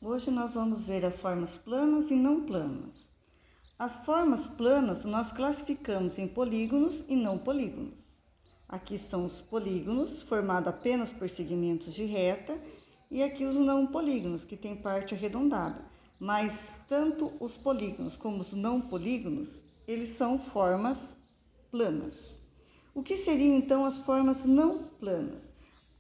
Hoje nós vamos ver as formas planas e não planas. As formas planas nós classificamos em polígonos e não polígonos. Aqui são os polígonos, formados apenas por segmentos de reta, e aqui os não polígonos, que tem parte arredondada. Mas tanto os polígonos como os não polígonos, eles são formas planas. O que seriam então as formas não planas?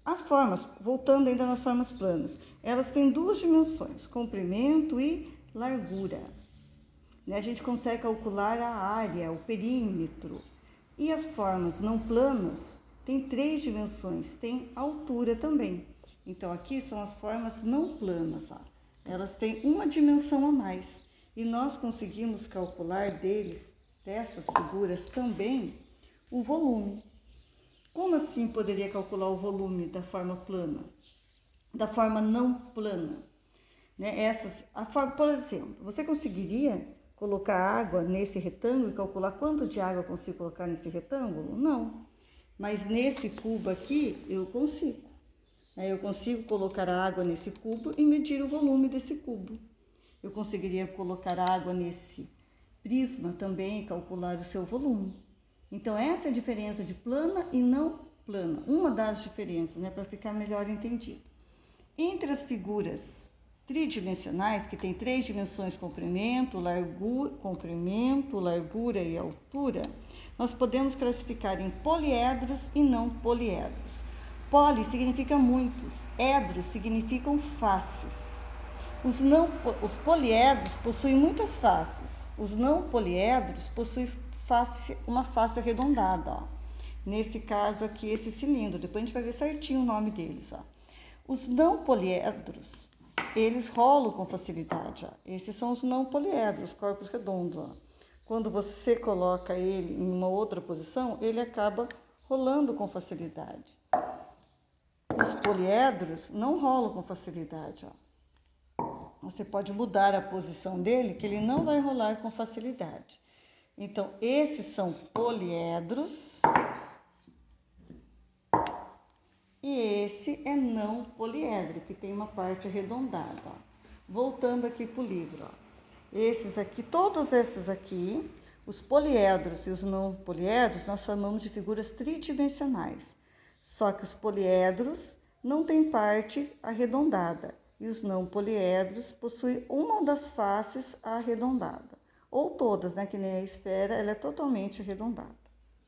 As formas, voltando ainda nas formas planas, elas têm duas dimensões, comprimento e largura. A gente consegue calcular a área, o perímetro. E as formas não planas têm três dimensões, tem altura também. Então, aqui são as formas não planas, ó. Elas têm uma dimensão a mais. E nós conseguimos calcular dessas figuras também, o volume. Como assim poderia calcular o volume da forma plana? Da forma não plana? Por exemplo, você conseguiria colocar água nesse retângulo e calcular quanto de água eu consigo colocar nesse retângulo? Não. Mas nesse cubo aqui, eu consigo. Eu consigo colocar a água nesse cubo e medir o volume desse cubo. Eu conseguiria colocar água nesse prisma também e calcular o seu volume. Então, essa é a diferença de plana e não plana. Uma das diferenças, para ficar melhor entendido. Entre as figuras tridimensionais, que tem três dimensões, comprimento, largura e altura, nós podemos classificar em poliedros e não poliedros. Poli significa muitos, edros significam faces. Os poliedros possuem muitas faces. Os não poliedros possuem uma face arredondada, ó. Nesse caso aqui, esse cilindro. Depois a gente vai ver certinho o nome deles, ó. Os não poliedros, eles rolam com facilidade, ó. Esses são os não poliedros, corpos redondos, ó. Quando você coloca ele em uma outra posição, ele acaba rolando com facilidade. Os poliedros não rolam com facilidade, ó. Você pode mudar a posição dele, que ele não vai rolar com facilidade. Então, esses são poliedros e esse é não poliedro, que tem uma parte arredondada, ó. Voltando aqui para o livro, ó. Esses aqui, todos esses aqui, os poliedros e os não poliedros, nós chamamos de figuras tridimensionais. Só que os poliedros não têm parte arredondada e os não poliedros possuem uma das faces arredondada. Ou todas, que nem a esfera, ela é totalmente arredondada.